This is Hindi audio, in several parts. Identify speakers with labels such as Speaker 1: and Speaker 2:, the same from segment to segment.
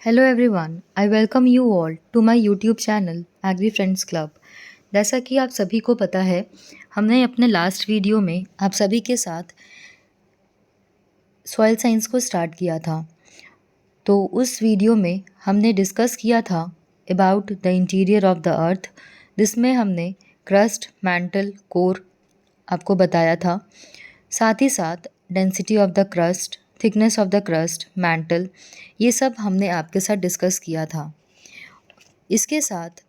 Speaker 1: Hello everyone, I welcome you all to my YouTube channel Agri Friends Club। जैसा कि आप सभी को पता है, हमने अपने लास्ट वीडियो में आप सभी के साथ सॉइल साइंस को स्टार्ट किया था। तो उस वीडियो में हमने डिस्कस किया था about the interior of the अर्थ, जिसमें हमने क्रस्ट, मैंटल, कोर आपको बताया था। साथ ही साथ density of the crust, thickness of the crust, mantle, ये सब हमने आपके साथ डिस्कस किया था। इसके साथ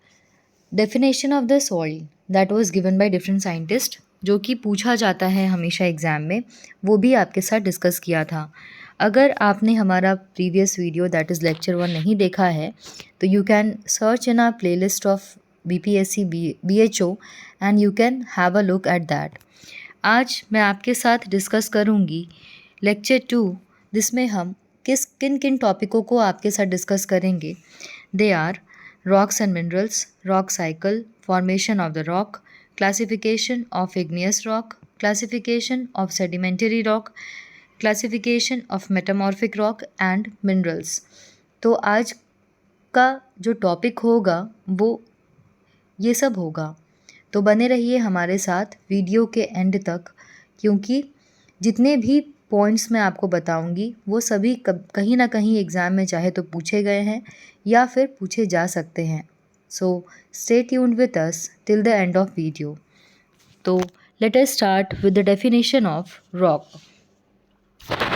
Speaker 1: definition of the soil that was given by different scientist, जो कि पूछा जाता है हमेशा एग्ज़ाम में, वो भी आपके साथ डिस्कस किया था। अगर आपने हमारा previous video that is lecture 1 नहीं देखा है, तो you can search in our playlist of BPSC BHO and you can have a look at that. आज मैं आपके साथ डिस्कस करूँगी लेक्चर 2, जिसमें हम किन किन टॉपिकों को आपके साथ डिस्कस करेंगे। They are rocks and minerals, rock cycle, formation of the rock, classification of igneous rock, classification of sedimentary rock, classification of metamorphic rock and minerals। तो आज का जो टॉपिक होगा वो ये सब होगा, तो बने रहिए हमारे साथ वीडियो के एंड तक, क्योंकि जितने भी पॉइंट्स मैं आपको बताऊंगी वो सभी कहीं ना कहीं एग्ज़ाम में चाहे तो पूछे गए हैं या फिर पूछे जा सकते हैं। So stay tuned with us till the end of video. तो let us start with the definition of rock.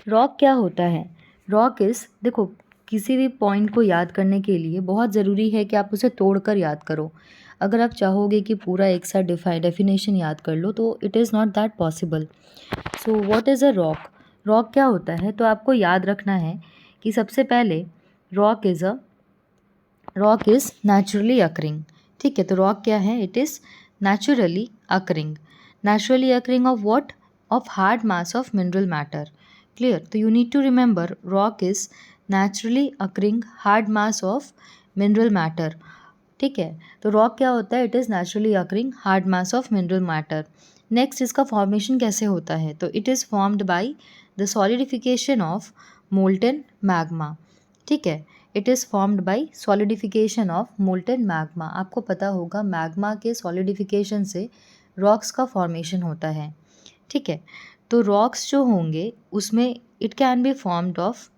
Speaker 1: Rock क्या होता है? रॉक इज़, देखो, किसी भी पॉइंट को याद करने के लिए बहुत ज़रूरी है कि आप उसे तोड़कर याद करो। अगर आप चाहोगे कि पूरा एक साथ डेफिनेशन याद कर लो तो it is not that possible. So what is a rock? Rock क्या होता है? तो आपको याद रखना है कि सबसे पहले रॉक इज़ नेचुरली अकरिंग। ठीक है, तो रॉक क्या है? It is naturally occurring. Naturally occurring of what? Of hard mass of mineral matter. Clear? तो you need to remember rock is naturally occurring hard mass of mineral matter. ठीक है, तो रॉक क्या होता है? It is naturally occurring hard mass of mineral matter. Next, इसका फॉर्मेशन कैसे होता है? तो it is formed by the solidification of molten magma. ठीक है, it is formed bye solidification of molten magma. आपको पता होगा मैग्मा के सॉलिडिफिकेशन से रॉक्स का फॉर्मेशन होता है। ठीक है, तो रॉक्स जो होंगे उसमें it can be formed of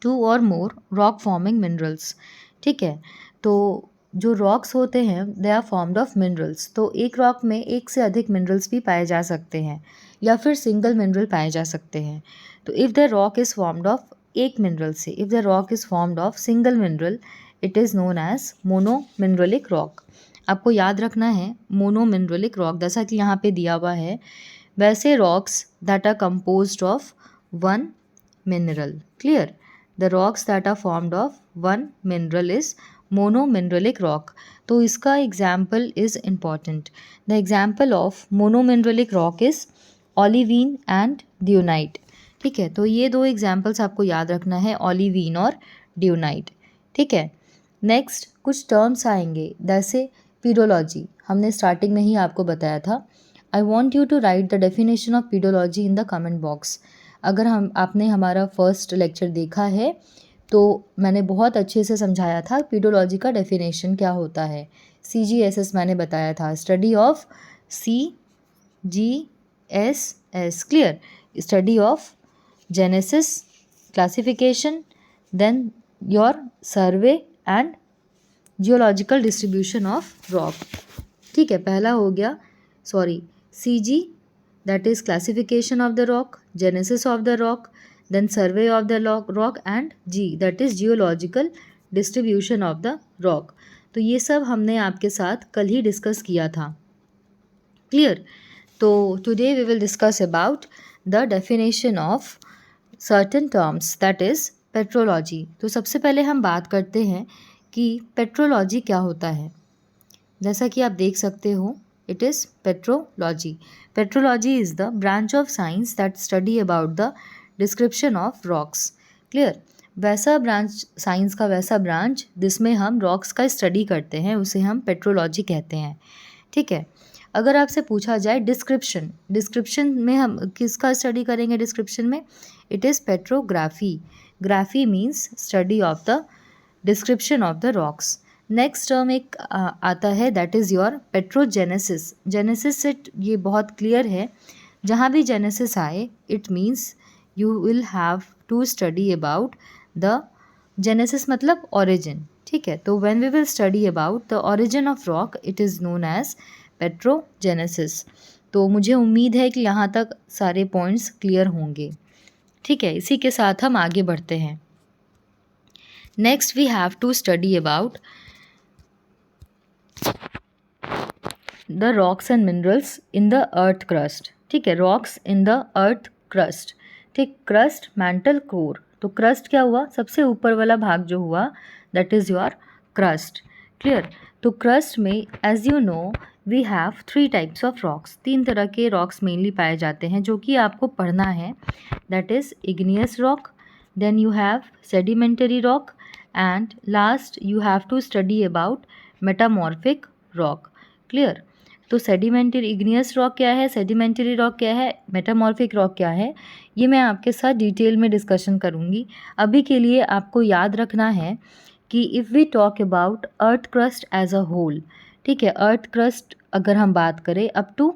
Speaker 1: 2 और मोर रॉक फॉर्मिंग मिनरल्स। ठीक है, तो जो रॉक्स होते हैं they are formed of minerals. तो एक रॉक में एक से अधिक मिनरल्स भी पाए जा सकते हैं या फिर सिंगल मिनरल पाए जा सकते हैं। तो if the rock is formed of एक मिनरल से, if the rock is formed of single mineral, it is known as monomineralic rock. आपको याद रखना है मोनो मिनरलिक रॉक, जैसा कि यहाँ पे दिया हुआ है वैसे rocks that are composed of one mineral. Clear? The rocks that are formed of one mineral is monomineralic rock. तो इसका example is important. The example of monomineralic rock is olivine and dunite. ठीक है, तो ये दो एग्जाम्पल्स आपको याद रखना है, ओलिवीन और ड्यूनाइट। ठीक है, नेक्स्ट कुछ टर्म्स आएंगे जैसे पीडोलॉजी, हमने स्टार्टिंग में ही आपको बताया था। I want you to write the definition of pedology in the comment box. अगर आपने हमारा फर्स्ट लेक्चर देखा है तो मैंने बहुत अच्छे से समझाया था पीडोलॉजी का डेफिनेशन क्या होता है। CGSS मैंने बताया था, study of CGSS। Clear? Study of genesis, classification, then your survey and geological distribution of rock. ठीक है, पहला हो गया, sorry, CG that is classification of the rock, genesis of the rock, then survey of the rock and G that is geological distribution of the rock। तो ये सब हमने आपके साथ कल ही डिस्कस किया था। क्लियर? तो today we will discuss about the definition of certain terms that is petrology. तो सबसे पहले हम बात करते हैं कि पेट्रोलॉजी क्या होता है। जैसा कि आप देख सकते हो, it is petrology. Petrology is the branch of science that study about the description of rocks. Clear? वैसा ब्रांच, साइंस का वैसा ब्रांच जिसमें हम रॉक्स का स्टडी करते हैं, उसे हम पेट्रोलॉजी कहते हैं। ठीक है, अगर आपसे पूछा जाए डिस्क्रिप्शन में हम किसका स्टडी करेंगे? डिस्क्रिप्शन में it is petrography. Graphy means study of the description of the rocks. Next term एक आता है that is your petrogenesis. Genesis से ये बहुत क्लियर है, जहाँ भी जेनेसिस आए it means you will have to study about the genesis मतलब ओरिजिन। ठीक है, तो when we will study about the origin of rock it is known as petrogenesis. तो मुझे उम्मीद है कि यहाँ तक सारे पॉइंट्स क्लियर होंगे। ठीक है, इसी के साथ हम आगे बढ़ते हैं। Next we have to study about the rocks and minerals in the earth crust. ठीक है, rocks in the earth crust. ठीक, क्रस्ट, मैंटल, कोर। तो क्रस्ट क्या हुआ? सबसे ऊपर वाला भाग जो हुआ that is your crust. Clear? तो क्रस्ट में as you know we have 3 types of rocks. 3 तरह के रॉक्स मेनली पाए जाते हैं जो कि आपको पढ़ना है। That is igneous rock, then you have sedimentary rock and last you have to study about metamorphic rock. Clear? तो सेडिमेंटरी इग्नियस रॉक क्या है, सेडिमेंटरी रॉक क्या है, मेटामॉर्फिक रॉक क्या है, ये मैं आपके साथ डिटेल में डिस्कशन करूँगी। अभी के लिए आपको याद रखना है कि if we talk about earth crust as a whole, ठीक है, अर्थ क्रस्ट अगर हम बात करें अप टू,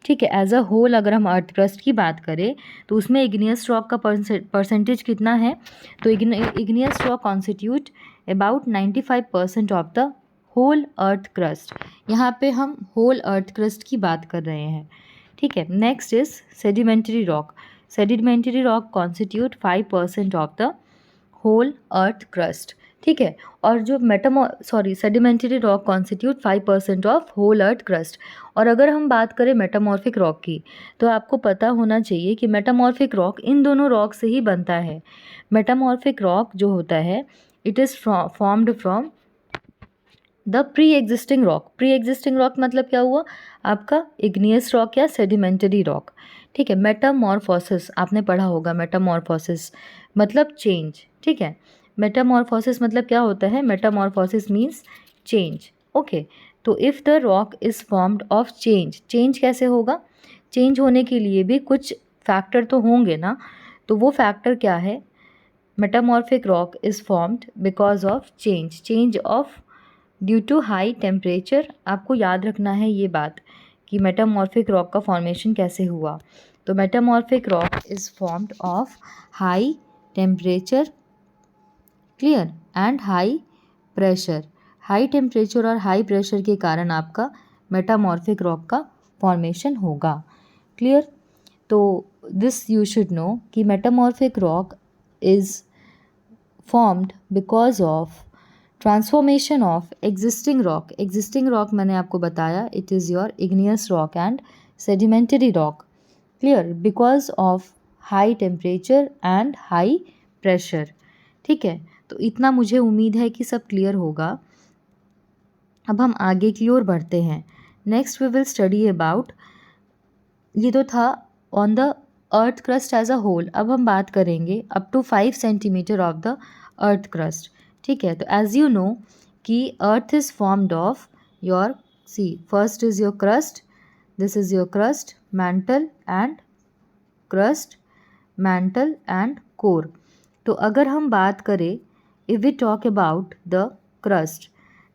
Speaker 1: ठीक है, एज अ होल अगर हम अर्थ क्रस्ट की बात करें तो उसमें इग्नियस रॉक का परसेंटेज कितना है? तो igneous rock constitute about 95% of the whole earth crust. यहाँ पे हम होल अर्थ क्रस्ट की बात कर रहे हैं। ठीक है, next is sedimentary rock. Sedimentary rock constitute 5% of the whole earth crust. ठीक है, और जो sedimentary rock constitute 5% of whole earth crust. और अगर हम बात करें मेटामॉर्फिक रॉक की तो आपको पता होना चाहिए कि मेटामॉर्फिक रॉक इन दोनों रॉक से ही बनता है। मेटामॉर्फिक रॉक जो होता है it is formed from the pre existing rock. Pre existing rock मतलब क्या हुआ? आपका इग्नियस रॉक या सेडिमेंटरी रॉक। ठीक है, मेटामॉर्फोसिस आपने पढ़ा होगा, मेटामॉर्फोसिस मतलब चेंज। ठीक है, मेटामॉर्फोसिस मतलब क्या होता है? Metamorphosis means change. ओके, तो if the rock is formed of change, change कैसे होगा? चेंज होने के लिए भी कुछ फैक्टर तो होंगे ना, तो वो फैक्टर क्या है? Metamorphic rock is formed because of change of due to high temperature. आपको याद रखना है ये बात कि मेटामॉर्फिक रॉक का फॉर्मेशन कैसे हुआ। तो metamorphic rock is formed of high temperature, clear, and high pressure. High temperature और हाई प्रेशर के कारण आपका मेटामॉर्फिक रॉक का फॉर्मेशन होगा। क्लियर? तो दिस यू शुड नो कि metamorphic rock is formed because of transformation of existing rock. Existing rock मैंने आपको बताया it is your igneous rock and sedimentary rock. Clear? Because of high temperature and high pressure. ठीक है, तो इतना मुझे उम्मीद है कि सब क्लियर होगा। अब हम आगे की ओर बढ़ते हैं। Next we will study about, ये तो था on the earth crust as a whole. अब हम बात करेंगे up to 5 centimetre of the earth crust. ठीक है, तो एज यू नो कि earth is formed of your first is your crust, this is your crust, mantle and crust, mantle and core. तो अगर हम बात करें if we talk about the crust,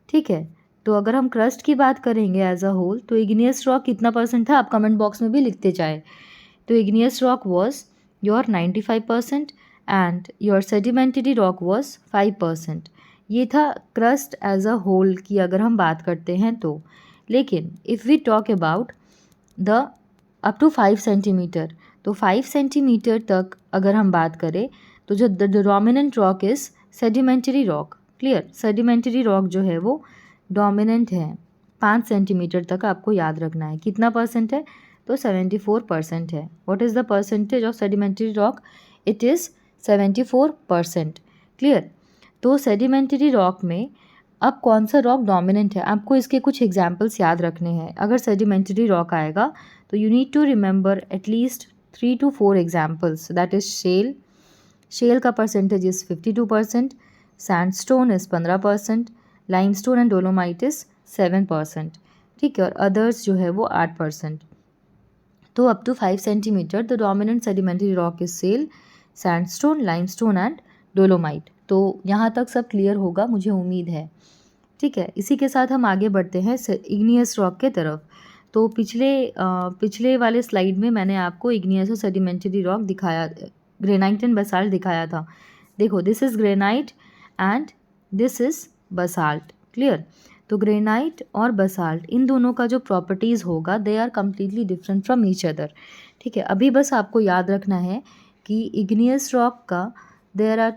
Speaker 1: ठीक है, तो अगर हम क्रस्ट की बात करेंगे एज अ होल तो इग्नियस रॉक कितना परसेंट था? आप कमेंट बॉक्स में भी लिखते जाए। तो igneous rock was your 95% and your sedimentary rock was 5%। ये था क्रस्ट एज अ होल की अगर हम बात करते हैं तो। लेकिन if we talk about the up to 5 centimetre, तो 5 सेंटीमीटर तक अगर हम बात करें तो जो the dominant rock is sedimentary rock. Clear? Sedimentary rock जो है वो डोमिनेंट है। 5 सेंटीमीटर तक आपको याद रखना है। कितना परसेंट है? तो 74% है। What is the percentage of sedimentary rock? It is 74%। Clear? तो सेडिमेंटरी रॉक में अब कौन सा रॉक डोमिनेंट है आपको इसके कुछ एग्जाम्पल्स याद रखने हैं। अगर सेडिमेंटरी रॉक आएगा तो you need to remember at least 3 to 4 examples. That is shale, shale का percentage is 52%, sandstone is 15%, limestone and dolomite is 7%। ठीक है, और अदर्स जो है वो 8%। तो up to 5 centimetre the dominant sedimentary rock is shale, sandstone, limestone and dolomite. तो यहाँ तक सब क्लियर होगा मुझे उम्मीद है। ठीक है, इसी के साथ हम आगे बढ़ते हैं इग्नियस रॉक के तरफ। तो पिछले वाले स्लाइड में मैंने आपको इग्नियस और सेडिमेंट्री रॉक दिखाया, ग्रेनाइट एंड बसाल्ट दिखाया था। देखो, this is granite and this is basalt. Clear? तो ग्रेनाइट और बसाल्ट इन दोनों का जो प्रॉपर्टीज़ होगा they are completely different from each other. ठीक है, अभी बस आपको याद रखना है कि इग्नियस रॉक का there are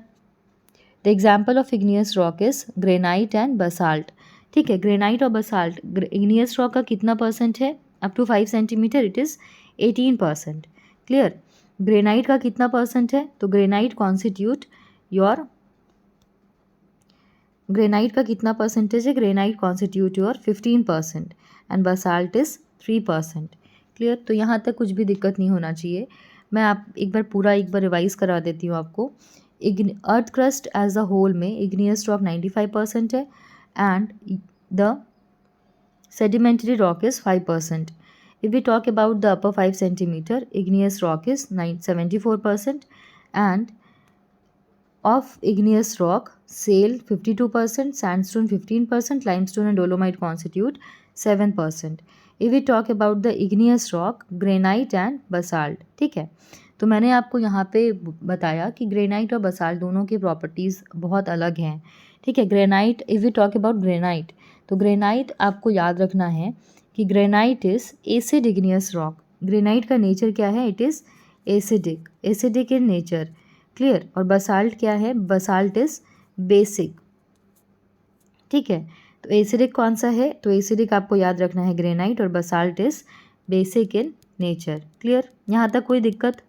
Speaker 1: the example of igneous rock is granite and basalt. ठीक है, ग्रेनाइट और बसाल्ट, इग्नियस रॉक का कितना परसेंट है? Up to 5 centimetre it is 18%। Clear? Granite का कितना परसेंट है? तो ग्रेनाइट का कितना परसेंटेज है? Granite constitute your 15% and basalt is 3%। Clear? तो यहाँ तक कुछ भी दिक्कत नहीं होना चाहिए। मैं आप एक बार रिवाइज करा देती हूँ आपको। Earth crust as a whole में इग्नियस रॉक 95% है and the sedimentary rock is 5%. If we talk about the upper 5 centimeter, igneous rock is 74% and of igneous rock, shale 52%, sandstone 15%, limestone and dolomite constitute 7%. If we talk about the igneous rock, granite and basalt, ठीक है। तो मैंने आपको यहाँ पे बताया कि ग्रेनाइट और बसाल्ट दोनों की प्रॉपर्टीज़ बहुत अलग हैं। ठीक है, granite, if we talk about granite, तो ग्रेनाइट आपको याद रखना है कि granite is acid igneous rock. Granite का नेचर क्या है? It is acidic in nature. Clear? और बसाल्ट क्या है? Basalt is basic. ठीक है, तो एसिडिक कौन सा है? तो एसिडिक आपको याद रखना है ग्रेनाइट, और basalt is basic in nature. Clear? यहाँ तक कोई दिक्कत?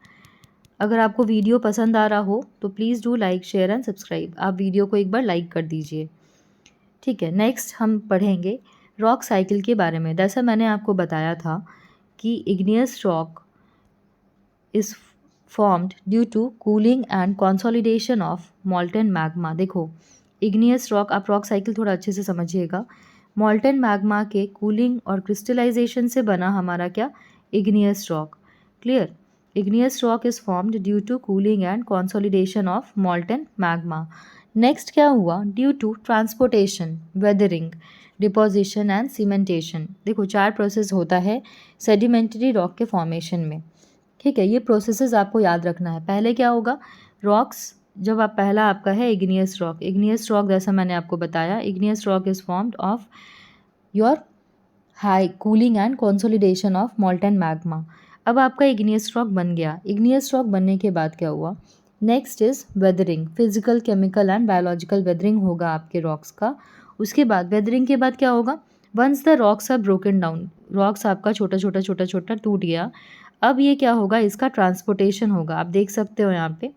Speaker 1: अगर आपको वीडियो पसंद आ रहा हो तो please do like, share and subscribe. आप वीडियो को एक बार लाइक कर दीजिए। ठीक है, नेक्स्ट हम पढ़ेंगे रॉक साइकिल के बारे में। जैसा मैंने आपको बताया था कि igneous rock is formed due to cooling and consolidation of molten magma. देखो, इग्नियस रॉक, आप रॉक साइकिल थोड़ा अच्छे से समझिएगा। मॉल्टन मैग्मा के कूलिंग और क्रिस्टलाइजेशन से बना हमारा क्या? Igneous rock. Clear? Igneous rock is formed due to cooling and consolidation of molten magma. Next क्या हुआ? Due to transportation, weathering, deposition and cementation. देखो, 4 प्रोसेस होता है सेडिमेंट्री रॉक के फॉर्मेशन में। ठीक है, ये प्रोसेसेस आपको याद रखना है। पहले क्या होगा? रॉक्स, जब आप पहला आपका है इग्नियस रॉक। इग्नियस रॉक जैसा मैंने आपको बताया, igneous rock is formed of your high cooling and consolidation of molten magma. अब आपका इग्नियस रॉक बन गया। इग्नियस रॉक बनने के बाद क्या हुआ? Next is weathering, physical, chemical and biological weathering होगा आपके रॉक्स का। उसके बाद वेदरिंग के बाद क्या होगा? Once the rocks are broken down, rocks आपका छोटा छोटा टूट गया। अब ये क्या होगा? इसका ट्रांसपोर्टेशन होगा। आप देख सकते हो यहाँ पे,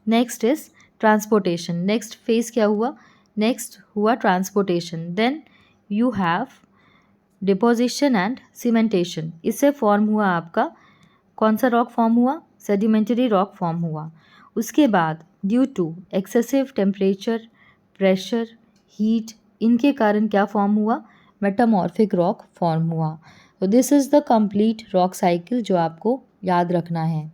Speaker 1: next is transportation. Next phase क्या हुआ? नेक्स्ट हुआ transportation. Then you have deposition and cementation. इससे फॉर्म हुआ आपका कौन सा रॉक फॉर्म हुआ? सेडिमेंट्री रॉक फॉर्म हुआ। उसके बाद due to excessive temperature, pressure, heat, इनके कारण क्या फॉर्म हुआ? मेटामॉर्फिक रॉक फॉर्म हुआ। तो this is the complete rock cycle जो आपको याद रखना है।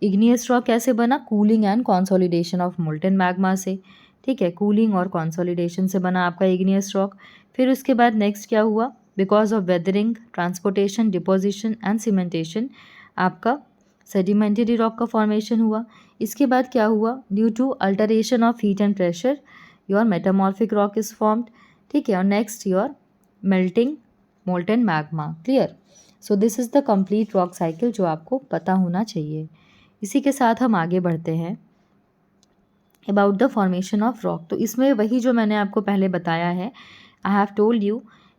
Speaker 1: इग्नियस रॉक कैसे बना? Cooling and consolidation of molten magma से। ठीक है, कूलिंग और कंसोलिडेशन से बना आपका इग्नियस रॉक। फिर उसके बाद नेक्स्ट क्या हुआ? Because of weathering, transportation, deposition and cementation आपका सेडिमेंट्री रॉक का फॉर्मेशन हुआ। इसके बाद क्या हुआ? Due to alteration of heat and pressure your metamorphic rock is formed. ठीक है, और next your melting molten magma. Clear? So this is the complete rock cycle जो आपको पता होना चाहिए। इसी के साथ हम आगे बढ़ते हैं about the formation of rock. तो इसमें वही जो मैंने आपको पहले बताया है, I have told you,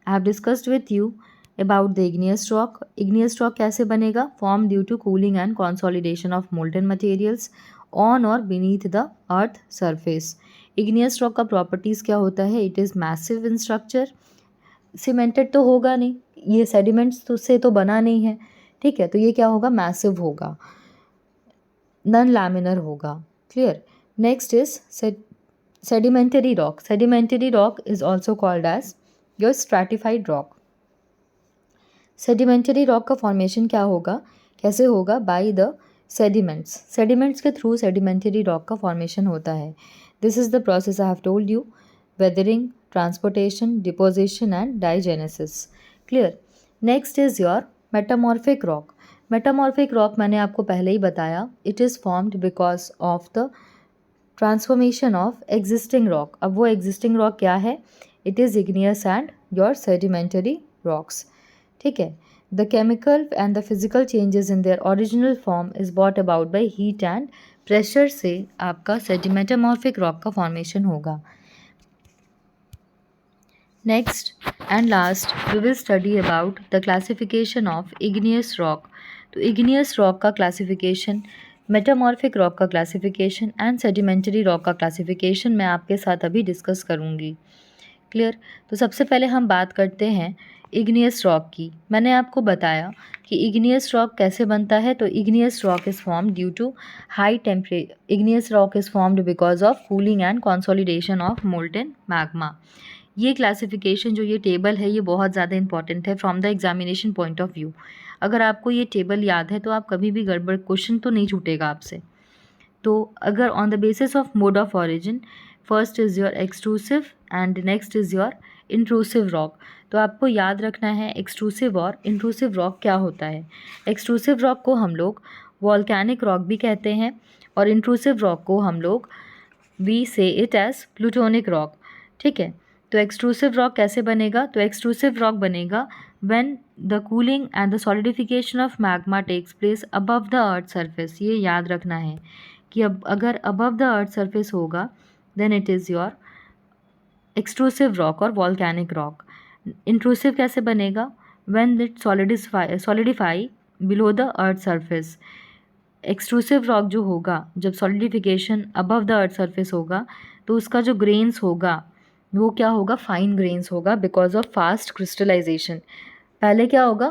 Speaker 1: I have discussed with you about the igneous rock. Igneous rock कैसे बनेगा? Form due to cooling and consolidation of molten materials on और beneath the earth surface. Igneous rock का प्रॉपर्टीज़ क्या होता है? It is massive in structure. Cemented तो होगा नहीं, ये सेडिमेंट्स तो से तो बना नहीं है। ठीक है, तो ये क्या होगा? मैसिव होगा, नॉन लैमिनर होगा। Clear? Next is sedimentary rock. Sedimentary rock is also called as your stratified rock. Sedimentary rock का फॉर्मेशन क्या होगा, कैसे होगा? बाय द सेडिमेंट्स के थ्रू सेडिमेंटरी रॉक का फॉर्मेशन होता है. This is the process I have told you, weathering, transportation, deposition and diagenesis. Clear. Next is your metamorphic rock. Metamorphic rock मैंने आपको पहले ही बताया, it is formed because of the transformation of existing rock. अब वो एग्जिस्टिंग रॉक क्या है? It is igneous and your sedimentary rocks. ठीक है. The chemical and the physical changes in their original form is bought about by heat and pressure से आपका मेटामॉर्फिक रॉक का फॉर्मेशन होगा. Next and last we will study about the classification of igneous rock. तो इग्नियस रॉक का क्लासिफिकेशन, मेटामॉर्फिक रॉक का क्लासिफिकेशन एंड सेडिमेंटरी रॉक का क्लासिफिकेशन मैं आपके साथ अभी डिस्कस करूँगी. क्लियर. तो सबसे पहले हम बात करते हैं इग्नियस रॉक की. मैंने आपको बताया कि इग्नियस रॉक कैसे बनता है. तो igneous rock is formed due to high temperature. Igneous rock is formed because of cooling and consolidation of molten magma. ये क्लासिफिकेशन जो ये टेबल है ये बहुत ज़्यादा इंपॉर्टेंट है from the examination point of view. अगर आपको ये टेबल याद है तो आप कभी भी गड़बड़ क्वेश्चन तो नहीं छूटेगा आपसे. तो अगर on the basis of mode of origin, first is your extrusive and next is your intrusive rock. तो आपको याद रखना है एक्सट्रूसिव और इंट्रूसिव रॉक क्या होता है. एक्सट्रूसिव रॉक को हम लोग वॉल्केनिक रॉक भी कहते हैं और इंट्रूसिव रॉक को हम लोग वी से इट एज प्लूटोनिक रॉक. ठीक है. तो एक्सट्रूसिव रॉक कैसे बनेगा? तो एक्सट्रूसिव रॉक बनेगा when the cooling and the solidification of magma takes place above the earth surface. ये याद रखना है कि अब अगर अबव द अर्थ सरफेस होगा then it is your extrusive rock और वॉल्केनिक रॉक. इंट्रूसिव कैसे बनेगा? When it solidify below the earth surface. Extrusive rock जो होगा जब solidification above the earth surface होगा तो उसका जो ग्रेन्स होगा वो क्या होगा? फाइन ग्रेन्स होगा बिकॉज ऑफ फास्ट क्रिस्टलाइजेशन. पहले क्या होगा?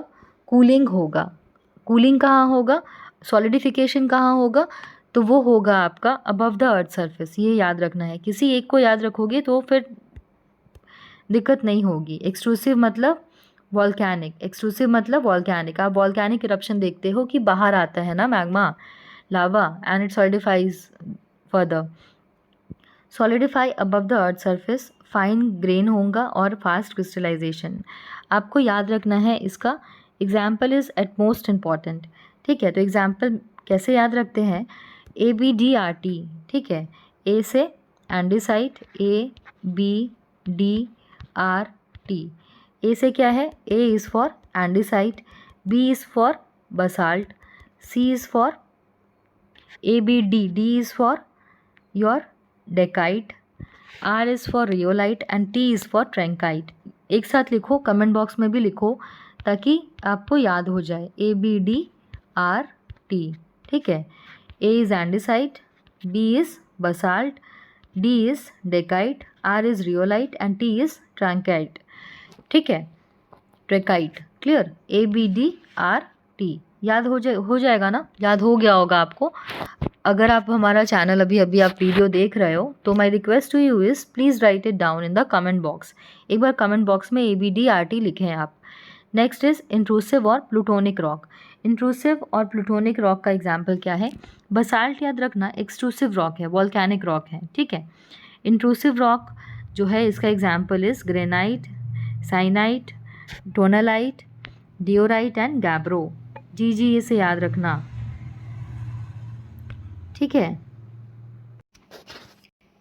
Speaker 1: कूलिंग होगा. कूलिंग कहाँ होगा? सॉलिडिफिकेशन कहाँ होगा? तो वो होगा आपका अबव द अर्थ सरफेस. ये याद रखना है. किसी एक को याद रखोगे तो फिर दिक्कत नहीं होगी. एक्सट्रूसिव मतलब वॉल्केनिक. एक्सट्रूसिव मतलब वॉल्केनिक. आप वॉल्केनिक इरप्शन देखते हो कि बाहर आता है ना magma, lava, and it solidifies further. Solidify above the earth surface, fine grain होगा और फास्ट क्रिस्टलाइजेशन. आपको याद रखना है. इसका example is at most important. ठीक है. तो एग्जाम्पल कैसे याद रखते हैं? ABDRT. ठीक है. ए से एंडिसाइट, ABDRT. ए से क्या है? A is for andesite, B is for basalt, C is for ABD, D is for your dacite, R is for rhyolite and T is for trachyte. एक साथ लिखो, कमेंट बॉक्स में भी लिखो ताकि आपको याद हो जाए. ABDRT. ठीक है. A is andesite, B is basalt, D is dacite, R is rhyolite and T is trachyte. ठीक है. ट्रैकाइट. क्लियर. ABDRT. याद हो जाएगा ना? याद हो गया होगा आपको. अगर आप हमारा चैनल अभी आप वीडियो देख रहे हो तो my request to you is please write it down in the comment box. एक बार कमेंट बॉक्स में ABDRT लिखें आप. नेक्स्ट इज़ इंट्रूसिव और प्लूटोनिक रॉक. इंट्रूसिव और प्लूटोनिक रॉक का एग्जाम्पल क्या है? बसाल्ट याद रखना एक्सट्रूसिव रॉक है, वॉल्केनिक रॉक है. ठीक है. इंट्रूसिव रॉक जो है इसका example is granite, syenite, tonalite, diorite and gabbro. जी इसे याद रखना. ठीक है.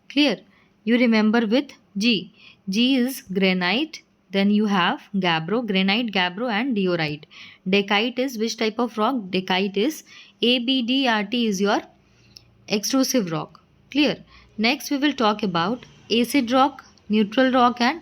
Speaker 1: Clear. You remember with G. G is granite. Then you have gabbro, granite, gabbro and diorite. Dacite is which type of rock? Dacite is ABDRT is your extrusive rock. Clear. Next we will talk about acid rock, neutral rock and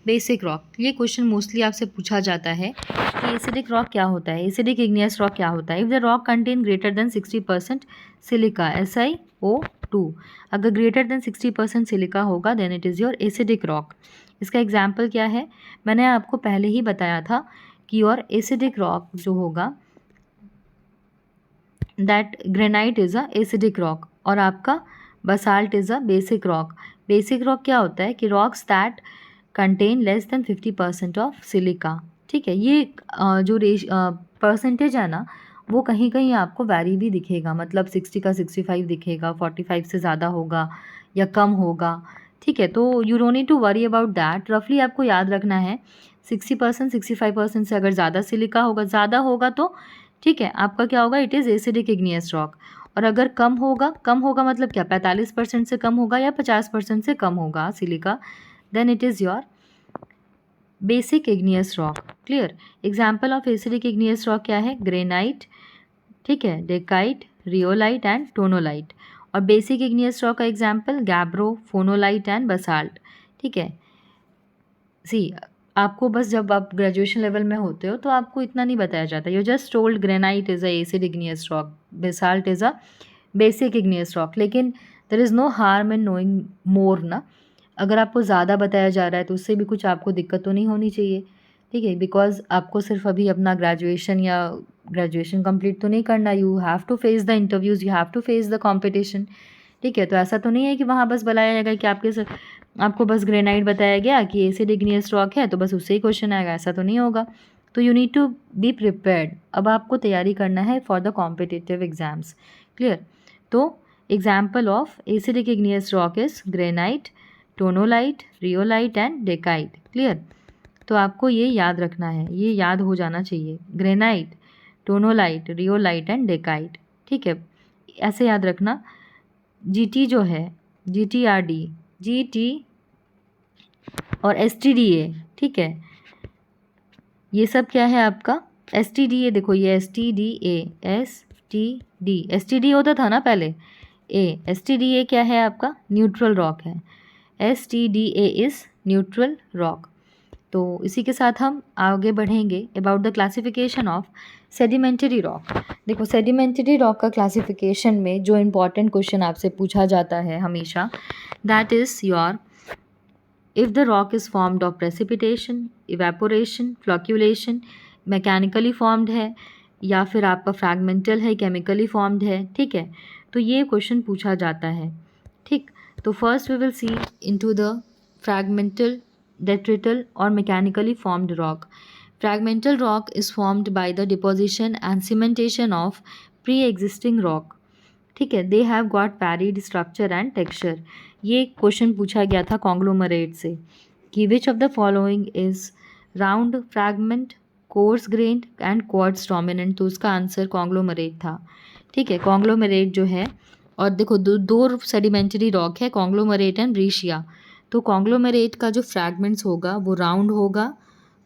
Speaker 1: basic rock. ये क्वेश्चन मोस्टली आपसे पूछा जाता है कि एसिडिक रॉक क्या होता है, एसिडिक इग्नियस रॉक क्या होता है. If the rock contain greater than 60% silica, SiO2. अगर ग्रेटर देन 60% सिलिका होगा then it is your acidic rock. इसका एग्जाम्पल क्या है? मैंने आपको पहले ही बताया था कि योर एसिडिक रॉक जो होगा that granite is a acidic rock और आपका basalt is a basic rock. Basic rock क्या होता है कि rocks that contain less than 50% of silica. ठीक है, ये जो परसेंटेज है ना, वो कहीं कहीं आपको वैरी भी दिखेगा, मतलब 60 का 65 दिखेगा, 45 से ज़्यादा होगा या कम होगा। ठीक है, तो you don't need to worry about that. रफली आपको याद रखना है 60% 65% से अगर ज़्यादा सिलिका होगा, ज़्यादा होगा तो ठीक है आपका क्या होगा, it is acidic igneous rock. और अगर कम होगा मतलब क्या, 45% से कम होगा या 50% से कम होगा silica, then it is your basic igneous rock. Clear. Example of acidic igneous rock क्या है, ग्रेनाइट, ठीक है, डेकाइट, रियोलाइट एंड टोनोलाइट। और बेसिक इग्नियस रॉक का एग्जाम्पल गैब्रो, फोनोलाइट एंड बसाल्ट। ठीक है, सी आपको बस जब आप ग्रेजुएशन लेवल में होते हो तो आपको इतना नहीं बताया जाता, you just told granite is a acid igneous rock, basalt is a basic igneous rock. लेकिन there is no harm in knowing more ना। अगर आपको ज़्यादा बताया जा रहा है तो उससे भी कुछ आपको दिक्कत तो नहीं होनी चाहिए। ठीक है, बिकॉज आपको सिर्फ अभी अपना ग्रेजुएशन कंप्लीट तो नहीं करना, you have to face the interviews, you have to face the competition. ठीक है, तो ऐसा तो नहीं है कि वहाँ बस बुलाया जाएगा कि आपको बस ग्रेनाइट बताया गया कि एसिड इग्नियस रॉक है तो बस उससे ही क्वेश्चन आएगा, ऐसा तो नहीं होगा। तो you need to be prepared. अब आपको तैयारी करना है for the competitive exams. Clear. तो example of acidic igneous rock is granite, tonalite, rhyolite and dacite. Clear. तो आपको ये याद रखना है, ये याद हो जाना चाहिए, ग्रेनाइट, टोनोलाइट, रियोलाइट एंड डेकाइट। ठीक है, ऐसे याद रखना। जीटी जो है, GTRD, GT और STDA, ठीक है, ये सब क्या है आपका STDA। देखो ये STD होता था ना पहले, STDA क्या है आपका, न्यूट्रल रॉक है। STDA is neutral rock. तो इसी के साथ हम आगे बढ़ेंगे about the classification of sedimentary rock. देखो सेडिमेंटरी रॉक का क्लासिफिकेशन में जो इम्पॉर्टेंट क्वेश्चन आपसे पूछा जाता है हमेशा, that is your if the rock is formed of precipitation, evaporation, flocculation, mechanically formed है या फिर आपका फ्रैगमेंटल है, केमिकली फॉर्म्ड है। ठीक है, तो ये क्वेश्चन पूछा जाता है। ठीक, तो first we will see into the fragmental, detrital or mechanically formed rock. Fragmental rock is formed by the deposition and cementation of pre-existing rock. ठीक है, they have got varied structure and texture. ये क्वेश्चन पूछा गया था कॉन्ग्लोमरेट से कि which of the following is round fragment, coarse grained and quartz dominant। तो उसका आंसर कॉन्ग्लोमरेट था। ठीक है, कॉन्ग्लोमरेट जो है, और देखो दो सेडिमेंटरी रॉक है, कॉन्ग्लोमरेट एंड ब्रीशिया। तो कॉन्ग्लोमरेट का जो फ्रैगमेंट्स होगा वो राउंड होगा,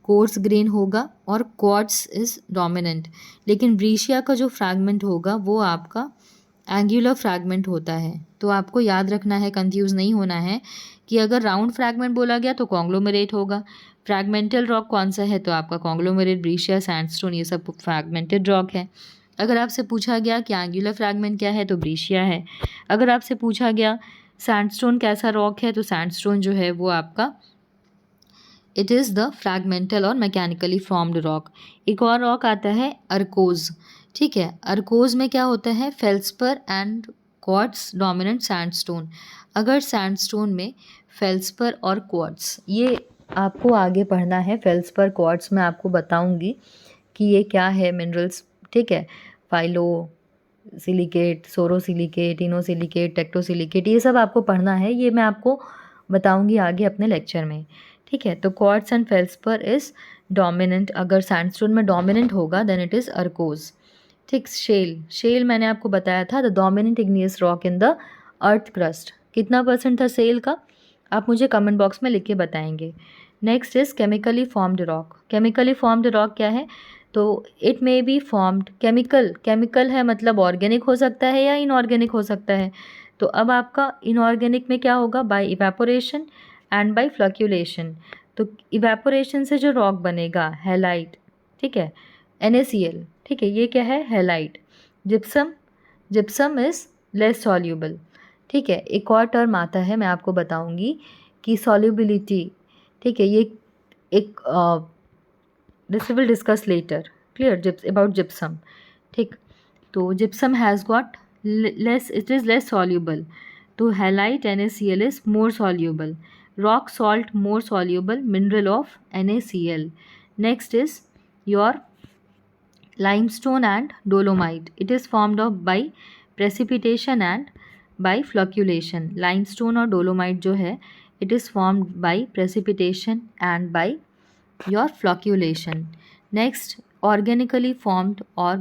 Speaker 1: कोर्स ग्रेन होगा और क्वार्ट्स इज डोमिनेंट। लेकिन ब्रीशिया का जो फ्रैगमेंट होगा वो आपका एंगुलर फ्रैगमेंट होता है। तो आपको याद रखना है, कंफ्यूज नहीं होना है कि अगर राउंड फ्रैगमेंट बोला गया तो कॉन्ग्लोमरेट होगा, फ्रैगमेंटल रॉक कौन सा है तो आपका कॉन्ग्लोमरेट, ब्रीशिया, सैंडस्टोन, ये सब फ्रैगमेंटेड रॉक है। अगर आपसे पूछा गया कि एंगुलर फ्रैगमेंट क्या है तो ब्रीशिया है। अगर आपसे पूछा गया सैंडस्टोन कैसा रॉक है तो सैंडस्टोन जो है वो आपका इट इज़ द फ्रैगमेंटल और मैकेनिकली फॉर्म्ड रॉक। एक और रॉक आता है अर्कोज। ठीक है, अर्कोज में क्या होता है, feldspar and quartz dominant sandstone. अगर सैंडस्टोन में फेल्सपर और क्वार्ट्स, ये आपको आगे पढ़ना है। फेल्सपर क्वार्ट्स में आपको बताऊंगी कि ये क्या है मिनरल्स। ठीक है, फाइलो सिलिकेट, सोरोसिलिकेट, इनोसिलिकेट, टेक्टोसिलिकेट, ये सब आपको पढ़ना है, ये मैं आपको बताऊंगी आगे अपने लेक्चर में। ठीक है, तो quartz and feldspar is dominant. अगर सैंडस्टोन में डोमिनेंट होगा देन इट इज़ अर्कोज। ठीक, शेल मैंने आपको बताया था the dominant igneous rock in the earth crust. कितना परसेंट था सेल का, आप मुझे कमेंट बॉक्स में लिख के बताएंगे। Next is chemically formed rock. Chemically formed rock क्या है, तो it may be formed chemical है मतलब ऑर्गेनिक हो सकता है या इनऑर्गेनिक हो सकता है। तो अब आपका इनऑर्गेनिक में क्या होगा, बाय इवेपोरेशन एंड बाय फ्लक्यूलेशन। तो इवेपोरेशन से जो रॉक बनेगा हैलाइट, ठीक है, NaCl, ठीक है, ये क्या है, highlight. Gypsum is less soluble. ठीक है, एक और टर्म आता है मैं आपको बताऊंगी कि सॉल्युबिलिटी। ठीक है, ये एक this will discuss later. Clear, about gypsum. ठीक, तो gypsum has got less, it is less soluble तो halite NaCl is more soluble, rock salt more soluble mineral of NaCl. Next is your limestone and dolomite. It is formed of by precipitation and by flocculation. limestone और dolomite जो है it is formed by precipitation and by your flocculation. Next, organically formed or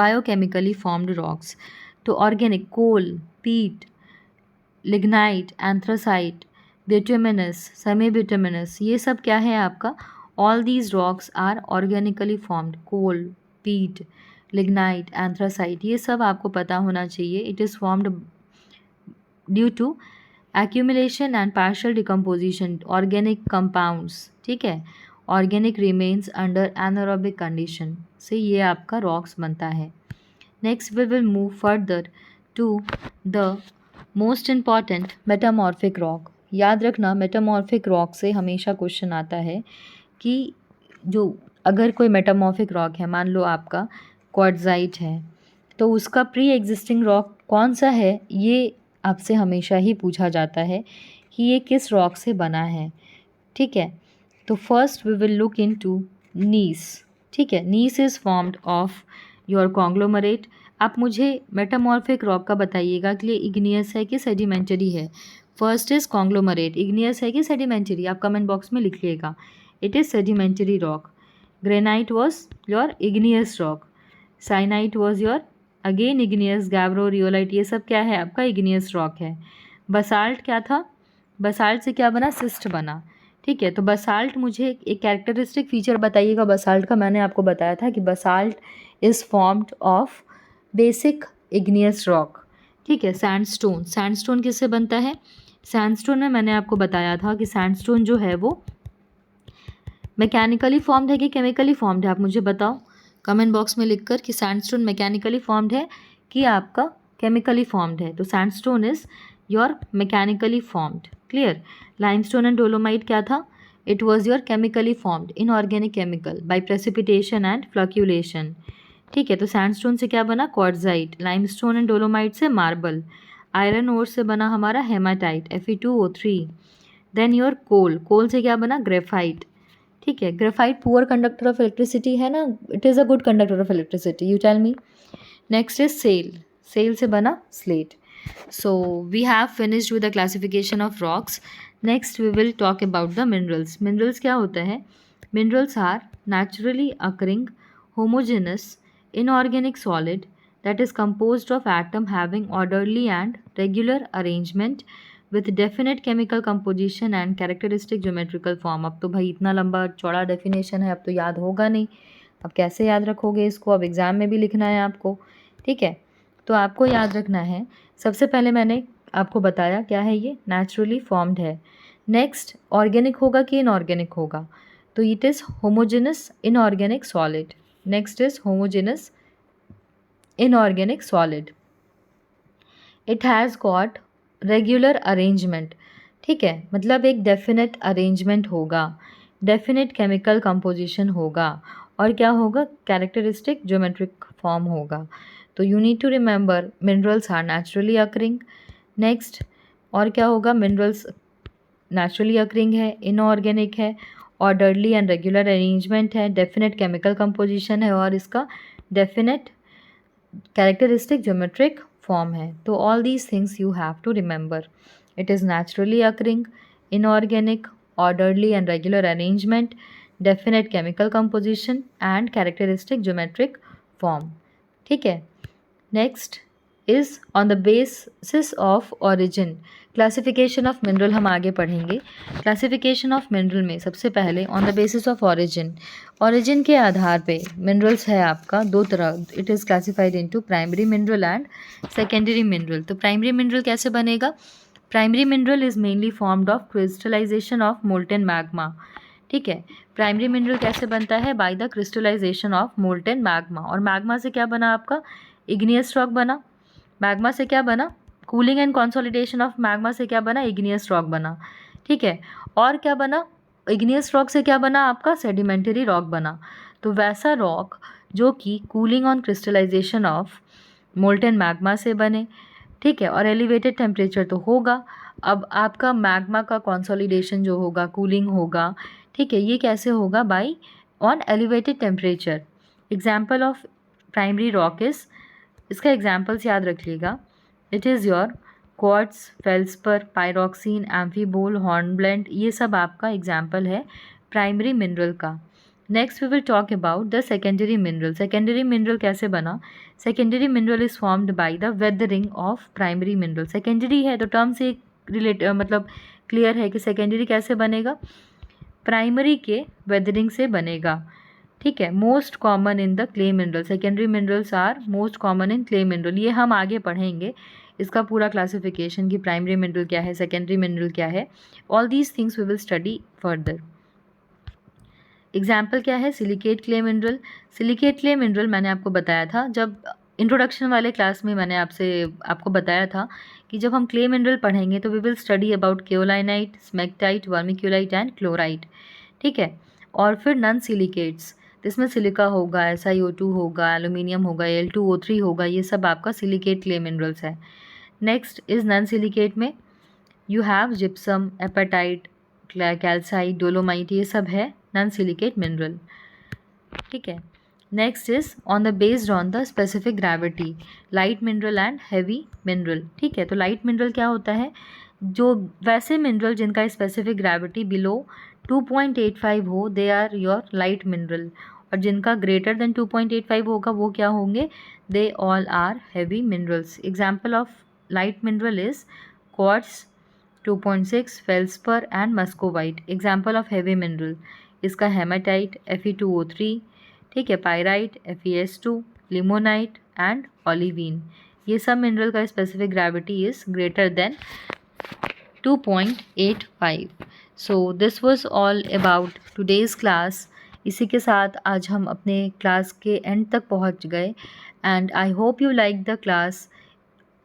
Speaker 1: biochemically formed rocks. तो organic coal, peat, lignite, anthracite, bituminous, semi-bituminous, ये सब क्या है आपका? All these rocks are organically formed. coal, peat, lignite, anthracite, ये सब आपको पता होना चाहिए. It is formed due to accumulation and partial decomposition organic compounds. ठीक है, organic remains under anaerobic condition से ये आपका rocks बनता है. Next we will move further to the most important metamorphic rock. याद रखना metamorphic rock से हमेशा क्वेश्चन आता है कि जो अगर कोई मेटामॉर्फिक रॉक है, मान लो आपका क्वार्ट्जाइट है, तो उसका प्री एग्जिस्टिंग रॉक कौन सा है, ये आपसे हमेशा ही पूछा जाता है कि ये किस रॉक से बना है. ठीक है, तो first we will look into gneiss. ठीक है, gneiss is formed of your conglomerate. आप मुझे मेटामॉर्फिक रॉक का बताइएगा कि ये इग्नियस है कि सेडिमेंटरी है. फर्स्ट इज कॉन्ग्लोमरेट, इग्नियस है कि सेडिमेंटरी, आप कमेंट बॉक्स में लिखिएगा. It is sedimentary rock. Granite was your igneous rock, syenite was your again igneous, gabbro, rhyolite, ये सब क्या है आपका इग्नियस रॉक है. बसाल्ट क्या था, बसाल्ट से क्या बना, सिस्ट बना. ठीक है, तो बसाल्ट मुझे एक कैरेक्टरिस्टिक फीचर बताइएगा बसाल्ट का. मैंने आपको बताया था कि basalt is formed of basic igneous rock. ठीक है, सैंडस्टोन, सैंडस्टोन किससे बनता है, सैंडस्टोन में मैंने आपको बताया था कि सैंडस्टोन जो है वो मैकेनिकली फॉर्म्ड है कि केमिकली फॉर्म्ड है, आप मुझे बताओ कमेंट बॉक्स में लिखकर कि सैंडस्टोन मैकेनिकली फॉर्म्ड है कि आपका केमिकली फॉर्म्ड है. तो sandstone is your mechanically formed. Clear. Limestone and dolomite क्या था, it was your chemically formed, inorganic chemical by precipitation and flocculation. ठीक है, तो सैंडस्टोन से क्या बना, क्वार्ट्जाइट. लाइमस्टोन एंड डोलोमाइट से मार्बल. आयरन ओर से बना हमारा hematite, Fe2O3. Then your coal, coal से क्या बना, ग्रेफाइट. ठीक है, graphite poor conductor of electricity है ना, it is a good conductor of electricity, you tell me. Next is shale, shale से बना slate. So we have finished with the classification of rocks. Next we will talk about the minerals. Minerals क्या होता है, minerals are naturally occurring homogenous inorganic solid that is composed of atom having orderly and regular arrangement with definite chemical composition and characteristic geometrical form. अब तो भाई इतना लंबा चौड़ा डेफिनेशन है, अब तो याद होगा नहीं, अब कैसे याद रखोगे इसको, अब एग्ज़ाम में भी लिखना है आपको. ठीक है, तो आपको याद रखना है, सबसे पहले मैंने आपको बताया क्या है, ये नेचुरली फॉर्म्ड है. नेक्स्ट, ऑर्गेनिक होगा कि इनऑर्गेनिक होगा, तो it is homogeneous inorganic solid. Next is homogeneous inorganic solid. It has got regular arrangement. ठीक है, मतलब एक डेफिनेट अरेंजमेंट होगा, डेफिनेट केमिकल कंपोजिशन होगा, और क्या होगा, कैरेक्टरिस्टिक ज्योमेट्रिक फॉर्म होगा. तो you need to remember minerals are naturally occurring. Next, और क्या होगा, मिनरल्स नेचुरली अकरिंग है, इनऑर्गेनिक है, ऑर्डरली एंड रेगुलर अरेंजमेंट है, डेफिनेट केमिकल कंपोजिशन है, और इसका डेफिनेट कैरेक्टरिस्टिक ज्योमेट्रिक फॉर्म है. तो all these things you have to remember. It is naturally occurring, inorganic, orderly and regular arrangement, definite chemical composition and characteristic geometric form. ठीक है, next is on the basis of origin. Classification of mineral हम आगे पढ़ेंगे. क्लासिफिकेशन ऑफ मिनरल में सबसे पहले on the basis of origin, origin के आधार पे मिनरल्स है आपका दो तरह. It is classified into primary mineral and secondary mineral. तो प्राइमरी मिनरल कैसे बनेगा, primary mineral is mainly formed of crystallization of molten magma. ठीक है, प्राइमरी मिनरल कैसे बनता है, by the crystallization of molten magma. और मैग्मा से क्या बना आपका, इग्नियस रॉक बना. मैग्मा से क्या बना, cooling and consolidation of magma से क्या बना, इग्नियस रॉक बना. ठीक है, और क्या बना, इग्नियस रॉक से क्या बना आपका, सेडिमेंटरी रॉक बना. तो वैसा रॉक जो कि cooling on crystallization of molten magma से बने, ठीक है, और एलिवेटेड टेम्परेचर तो होगा। अब आपका मैग्मा का कंसोलिडेशन जो होगा, कूलिंग होगा, ठीक है, ये कैसे होगा? By on elevated temperature. Example of primary rock is, इसका एग्जाम्पल्स याद रखिएगा, it is your quartz, felspar, pyroxene, amphibole, hornblende, ये सब आपका एग्जाम्पल है प्राइमरी मिनरल का। Next we will talk about the secondary mineral. Secondary mineral कैसे बना? Secondary mineral is formed by the weathering of primary mineral. Secondary है तो टर्म से मतलब क्लियर है कि सेकेंडरी कैसे बनेगा? प्राइमरी के वेदरिंग से बनेगा, ठीक है। Most common in the clay mineral, secondary minerals are most common in clay mineral. ये हम आगे पढ़ेंगे इसका पूरा क्लासिफिकेशन कि प्राइमरी मिनरल क्या है, सेकेंडरी मिनरल क्या है। All these things we will study further. Example क्या है? Silicate clay mineral. Silicate clay mineral मैंने आपको बताया था जब इंट्रोडक्शन वाले क्लास में, मैंने आपको बताया था कि जब हम क्ले मिनरल पढ़ेंगे तो we will study about kaolinite, smectite, vermiculite and chlorite, ठीक है। और फिर नॉन सिलिकेट्स, इसमें सिलिका होगा, SiO2 होगा, एल्यूमिनियम होगा, Al2O3 होगा, ये सब आपका सिलिकेट क्ले मिनरल्स है। नेक्स्ट इज नॉन सिलिकेट में you have gypsum, apatite, calcite, dolomite, ये सब है नॉन सिलिकेट मिनरल, ठीक है। Next is on the based on the specific gravity, light mineral and heavy mineral, ठीक है। तो लाइट मिनरल क्या होता है? जो वैसे मिनरल जिनका स्पेसिफिक ग्रेविटी बिलो 2.85 हो, they are your light mineral, और जिनका ग्रेटर देन 2.85 होगा वो क्या होंगे? They all are heavy minerals. Example of light mineral is quartz, 2.6, felspar and muscovite. Example of heavy mineral इसका हेमाटाइट, Fe2O3, ठीक है, पायराइट, FeS2, लिमोनाइट एंड ओलिवीन। ये सब मिनरल का specific gravity is greater than 2.85। So this was all about today's class. इसी के साथ आज हम अपने क्लास के एंड तक पहुंच गए and I hope you like the class.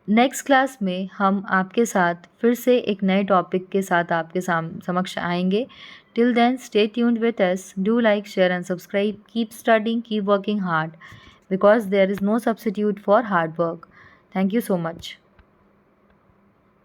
Speaker 1: Next class में हम आपके साथ फिर से एक नए टॉपिक के साथ आपके समक्ष आएंगे। Till then stay tuned with us, do like, share and subscribe, keep studying, keep working hard, because there is no substitute for hard work. Thank you so much.